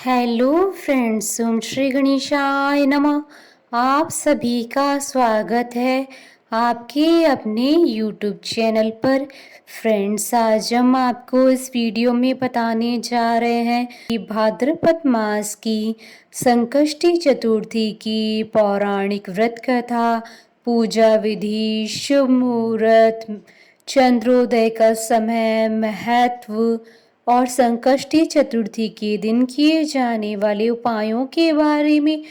Hello friends, ओम श्री गणेशाय नमः। आप सभी का स्वागत है आपके अपने यूट्यूब चैनल पर। फ्रेंड्स, आज हम आपको इस वीडियो में बताने जा रहे हैं कि भाद्रपद मास की संकष्टी चतुर्थी की पौराणिक व्रत कथा, पूजा विधि, शुभ मुहूर्त, चंद्रोदय का समय, महत्व और संकष्टी चतुर्थी के दिन किए जाने वाले उपायों के बारे में।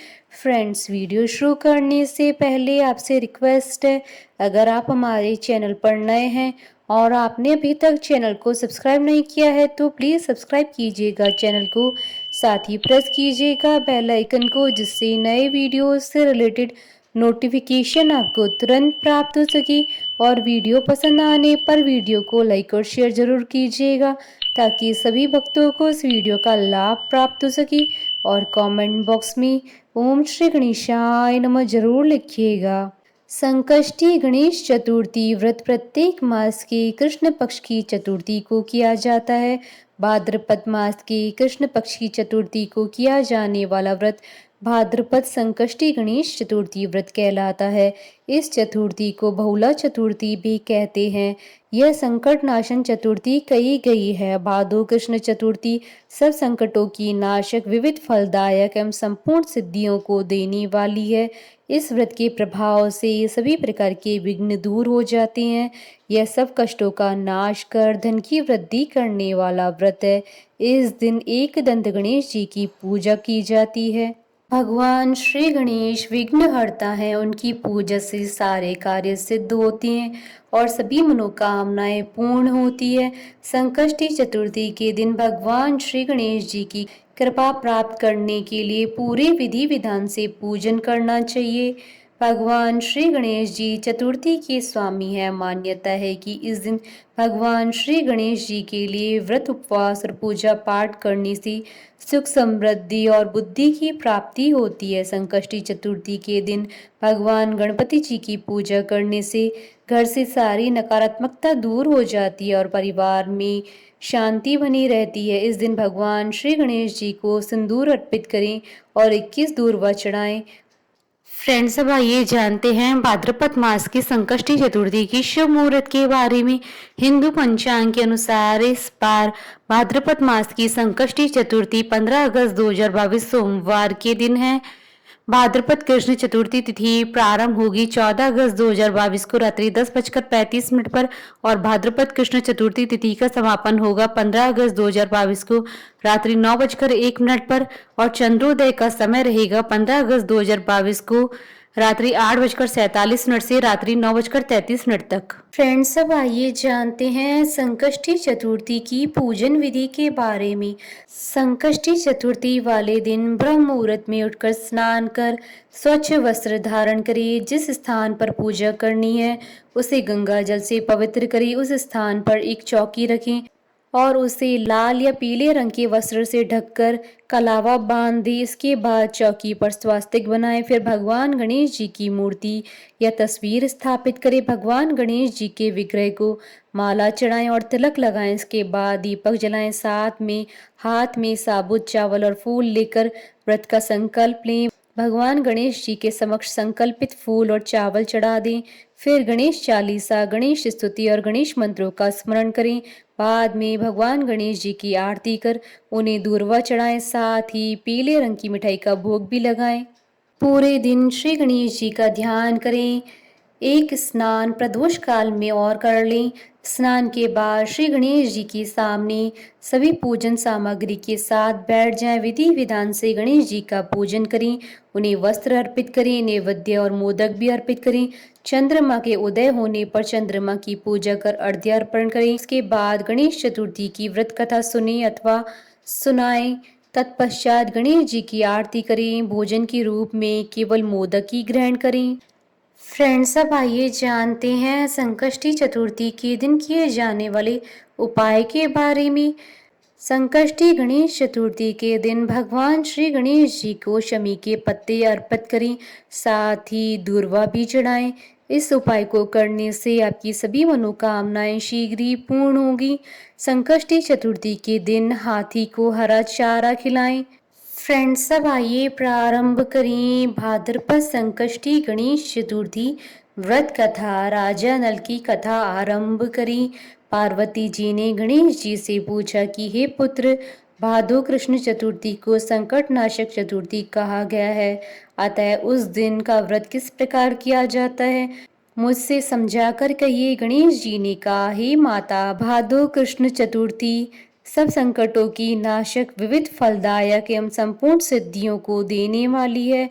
फ्रेंड्स, वीडियो शुरू करने से पहले आपसे रिक्वेस्ट है, अगर आप हमारे चैनल पर नए हैं और आपने अभी तक चैनल को सब्सक्राइब नहीं किया है तो प्लीज़ सब्सक्राइब कीजिएगा चैनल को। साथ ही प्रेस कीजिएगा बेल आइकन को, जिससे नए वीडियो से रिलेटेड नोटिफिकेशन आपको तुरंत प्राप्त हो सके। और वीडियो पसंद आने पर वीडियो को लाइक और शेयर ज़रूर कीजिएगा, ताकि सभी भक्तों को इस वीडियो का लाभ प्राप्त हो सके। और कमेंट बॉक्स में ओम श्री गणेशाय नमः जरूर लिखिएगा। संकष्टी गणेश चतुर्थी व्रत प्रत्येक मास के कृष्ण पक्ष की चतुर्थी को किया जाता है। भाद्रपद मास के कृष्ण पक्ष की चतुर्थी को किया जाने वाला व्रत भाद्रपद संकष्टी गणेश चतुर्थी व्रत कहलाता है। इस चतुर्थी को बहुला चतुर्थी भी कहते हैं। यह संकट नाशन चतुर्थी कही गई है। भादो कृष्ण चतुर्थी सब संकटों की नाशक, विविध फलदायक एवं संपूर्ण सिद्धियों को देने वाली है। इस व्रत के प्रभाव से सभी प्रकार के विघ्न दूर हो जाते हैं। यह सब कष्टों का नाश कर धन की वृद्धि करने वाला व्रत है। इस दिन एक दंत गणेश जी की पूजा की जाती है। भगवान श्री गणेश विघ्नहर्ता हैं। उनकी पूजा से सारे कार्य सिद्ध होते हैं और सभी मनोकामनाएं पूर्ण होती है। संकष्टी चतुर्थी के दिन भगवान श्री गणेश जी की कृपा प्राप्त करने के लिए पूरे विधि विधान से पूजन करना चाहिए। भगवान श्री गणेश जी चतुर्थी के स्वामी है। मान्यता है कि इस दिन भगवान श्री गणेश जी के लिए व्रत, उपवास और पूजा पाठ करने से सुख, समृद्धि और बुद्धि की प्राप्ति होती है। संकष्टी चतुर्थी के दिन भगवान गणपति जी की पूजा करने से घर से सारी नकारात्मकता दूर हो जाती है और परिवार में शांति बनी रहती है। इस दिन भगवान श्री गणेश जी को सिंदूर अर्पित करें और 21 दूर्वा चढ़ाएं। फ्रेंड्स, अब आइए जानते हैं भाद्रपद मास की संकष्टी चतुर्थी की शुभ मुहूर्त के बारे में। हिंदू पंचांग के अनुसार इस बार भाद्रपद मास की संकष्टी चतुर्थी 15 अगस्त 2022 सोमवार के दिन है। भाद्रपद कृष्ण चतुर्थी तिथि प्रारंभ होगी 14 अगस्त 2022 को रात्रि 10:35 पर और भाद्रपद कृष्ण चतुर्थी तिथि का समापन होगा 15 अगस्त 2022 को रात्रि 9:01 पर और चंद्रोदय का समय रहेगा 15 अगस्त 2022 को रात्रि 8:47 से रात्रि 9:33 तक। फ्रेंड्स, अब आइए जानते हैं संकष्टी चतुर्थी की पूजन विधि के बारे में। संकष्टी चतुर्थी वाले दिन ब्रह्म मुहूर्त में उठकर स्नान कर स्वच्छ वस्त्र धारण करें। जिस स्थान पर पूजा करनी है उसे गंगा जल से पवित्र करें। उस स्थान पर एक चौकी रखें और उसे लाल या पीले रंग के वस्त्र से ढककर कलावा बांध दें। इसके बाद चौकी पर स्वास्तिक बनाएं। फिर भगवान गणेश जी की मूर्ति या तस्वीर स्थापित करें। भगवान गणेश जी के विग्रह को माला चढ़ाएं और तिलक लगाएं। इसके बाद दीपक जलाएं। साथ में हाथ में साबुत चावल और फूल लेकर व्रत का संकल्प लें। भगवान गणेश जी के समक्ष संकल्पित फूल और चावल चढ़ा दें। फिर गणेश चालीसा, गणेश स्तुति और गणेश मंत्रों का स्मरण करें। बाद में भगवान गणेश जी की आरती कर उन्हें दूर्वा चढ़ाएं। साथ ही पीले रंग की मिठाई का भोग भी लगाएं। पूरे दिन श्री गणेश जी का ध्यान करें। एक स्नान प्रदोष काल में और कर लें। स्नान के बाद श्री गणेश जी के सामने सभी पूजन सामग्री के साथ बैठ जाएं। विधि विधान से गणेश जी का पूजन करें। उन्हें वस्त्र अर्पित करें, नैवेद्य और मोदक भी अर्पित करें। चंद्रमा के उदय होने पर चंद्रमा की पूजा कर अर्घ्य अर्पण करें। इसके बाद गणेश चतुर्थी की व्रत कथा सुने अथवा सुनाएं। तत्पश्चात गणेश जी की आरती करें। भोजन के रूप में केवल मोदक ही ग्रहण करें। फ्रेंड्स, अब आइए जानते हैं संकष्टी चतुर्थी के दिन किए जाने वाले उपाय के बारे में। संकष्टी गणेश चतुर्थी के दिन भगवान श्री गणेश जी को शमी के पत्ते अर्पित करें। साथ ही दूर्वा भी चढ़ाएं। इस उपाय को करने से आपकी सभी मनोकामनाएं शीघ्र ही पूर्ण होगी। संकष्टी चतुर्थी के दिन हाथी को हरा चारा खिलाएं। फ्रेंड्स, अब आइए प्रारंभ करें भाद्रपद संकष्टी गणेश चतुर्थी व्रत कथा। राजा नल की कथा आरंभ करें। पार्वती जी ने गणेश जी से पूछा कि हे पुत्र, भादो कृष्ण चतुर्थी को संकट नाशक चतुर्थी कहा गया है, अतः उस दिन का व्रत किस प्रकार किया जाता है, मुझसे समझाकर कहिए। गणेश जी ने कहा, हे माता, भादो कृष्ण चतुर्थी सब संकटों की नाशक, विविध फलदायक एवं संपूर्ण सिद्धियों को देने वाली है।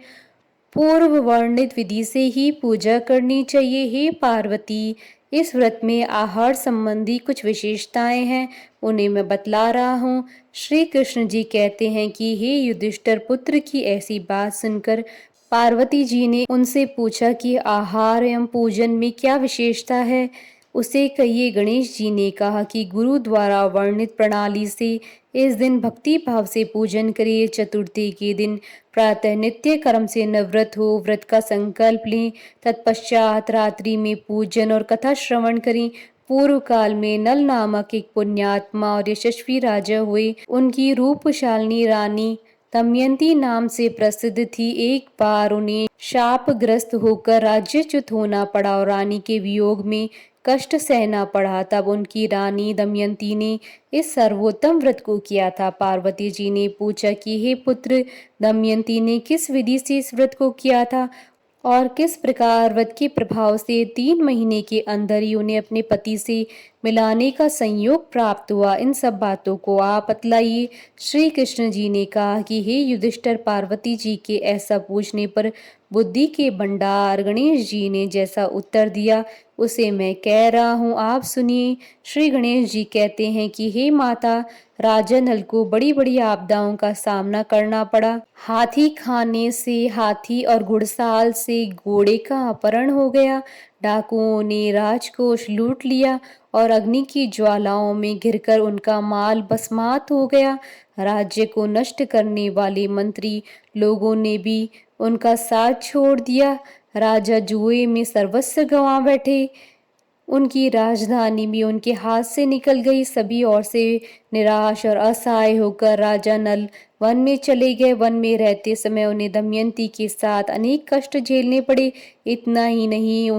पूर्व वर्णित विधि से ही पूजा करनी चाहिए। हे पार्वती, इस व्रत में आहार संबंधी कुछ विशेषताएं हैं, उन्हें मैं बतला रहा हूँ। श्री कृष्ण जी कहते हैं कि हे युधिष्ठिर पुत्र की ऐसी बात सुनकर पार्वती जी ने उनसे पूछा कि आहार एवं पूजन में क्या विशेषता है, उसे कहिए। गणेश जी ने कहा कि गुरु द्वारा वर्णित प्रणाली से इस दिन भक्ति भाव से पूजन करिए। चतुर्थी के दिन प्रातः नित्य कर्म से निवृत्त हो व्रत का संकल्प लें। तत्पश्चात रात्रि में पूजन और कथा श्रवण करें। पूर्व काल में नल नामक एक पुण्यात्मा और यशस्वी राजा हुए। उनकी रूपशालिनी रानी दमयंती नाम से प्रसिद्ध थी। एक बार उन्हें शापग्रस्त होकर राज्यच्युत होना पड़ा और रानी के वियोग में कष्ट सहना पड़ा। तब उनकी रानी दमयंती ने इस सर्वोत्तम व्रत को किया था। पार्वती जी ने पूछा कि हे पुत्र, दमयंती ने किस विधि से इस व्रत को किया था और किस प्रकार व्रत के प्रभाव से 3 महीने के अंदर ही उन्हें अपने पति से मिलाने का संयोग प्राप्त हुआ, इन सब बातों को आप बतलाइए। श्री कृष्ण जी ने कहा कि हे युधिष्ठिर, पार्वती जी के ऐसा पूछने पर बुद्धि के भंडार गणेश जी ने जैसा उत्तर दिया उसे मैं कह रहा हूँ, आप सुनिए। श्री गणेश जी कहते हैं कि हे माता, राजा नल को बड़ी बड़ी आपदाओं का सामना करना पड़ा। हाथी खाने से हाथी और घुड़साल से घोड़े का अपहरण हो गया। डाकुओं ने राजकोष लूट लिया और अग्नि की ज्वालाओं में घिरकर उनका माल भस्मात हो गया। राज्य को नष्ट करने वाले मंत्री लोगों ने भी उनका साथ छोड़ दिया। राजा जुए में सर्वस्व गंवा बैठे। उनकी राजधानी भी उनके हाथ से निकल गई। सभी ओर से निराश और असहाय होकर राजा नल वन में चले गए। वन में रहते समय उन्हें दमयंती के साथ अनेक कष्ट झेलने पड़े। इतना ही नहीं,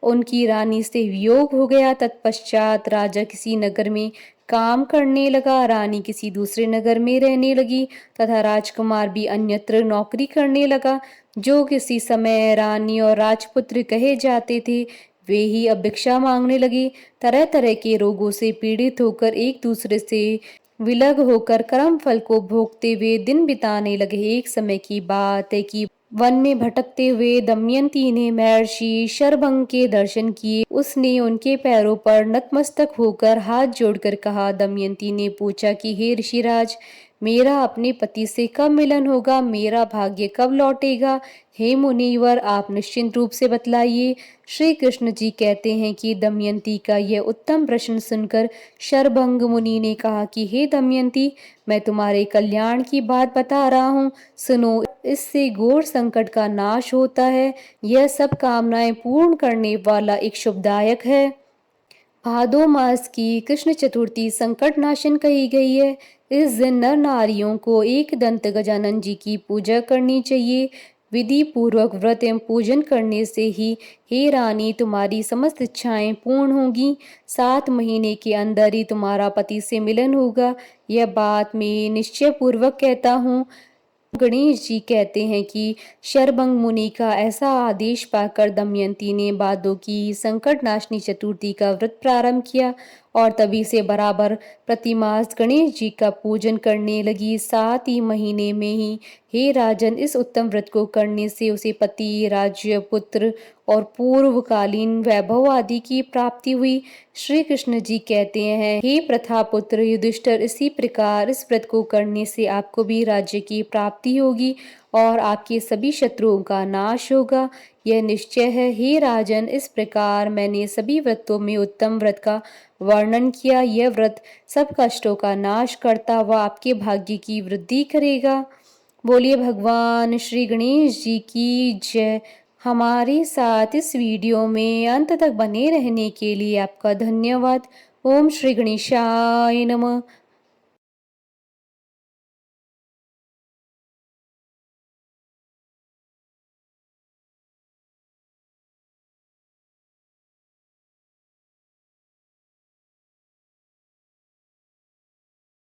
उनकी रानी से वियोग हो गया। तत्पश्चात राजा किसी नगर में काम करने लगा, रानी किसी दूसरे नगर में रहने लगी तथा राजकुमार भी अन्यत्र नौकरी करने लगा। जो किसी समय रानी और राजपुत्र कहे जाते थे, वे ही अब भिक्षा मांगने लगे। तरह तरह के रोगों से पीड़ित होकर एक दूसरे से विलग होकर कर्म फल को भोगते हुए दिन बिताने लगे। एक समय की बात है कि वन में भटकते हुए दमयंती ने महर्षि शरभंग के दर्शन किए। उसने उनके पैरों पर नतमस्तक होकर हाथ जोड़कर कहा। दमयंती ने पूछा कि हे ऋषिराज, मेरा अपने पति से कब मिलन होगा, मेरा भाग्य कब लौटेगा? हे मुनिवर, आप निश्चिंत रूप से बतलाइए। श्री कृष्ण जी कहते हैं कि दमयंती का यह उत्तम प्रश्न सुनकर शरभंग मुनि ने कहा कि हे दमयंती, मैं तुम्हारे कल्याण की बात बता रहा हूँ, सुनो। इससे घोर संकट का नाश होता है। यह सब कामनाएं पूर्ण करने वाला एक शुभदायक है। भादो मास की कृष्ण चतुर्थी संकट नाशन कही गई है। इस दिन नर नारियों को एक दंत गजानन जी की पूजा करनी चाहिए। विधि पूर्वक व्रत एवं पूजन करने से ही हे रानी, तुम्हारी समस्त इच्छाएं पूर्ण होगी। 7 महीने के अंदर ही तुम्हारा पति से मिलन होगा। यह बात मैं निश्चय पूर्वक कहता हूँ। गणेश जी कहते हैं कि शरभंग मुनि का ऐसा आदेश पाकर दमयंती ने भादों की संकट नाशनी चतुर्थी का व्रत प्रारंभ किया और तभी से बराबर प्रतिमास गणेश जी का पूजन करने लगी। 7 ही महीने में ही हे राजन, इस उत्तम व्रत को करने से उसे पति, राज्य, पुत्र और पूर्वकालीन वैभव आदि की प्राप्ति हुई। श्री कृष्ण जी कहते हैं, हे प्रथापुत्र युधिष्ठिर, इसी प्रकार इस व्रत को करने से आपको भी राज्य की प्राप्ति होगी और आपके सभी शत्रुओं का नाश होगा, यह निश्चय है। हे राजन, इस प्रकार मैंने सभी व्रतों में उत्तम व्रत का वर्णन किया। यह व्रत सब कष्टों का नाश करता व आपके भाग्य की वृद्धि करेगा। बोलिए भगवान श्री गणेश जी की जय। हमारे साथ इस वीडियो में अंत तक बने रहने के लिए आपका धन्यवाद। ओम श्री गणेशाय नमः।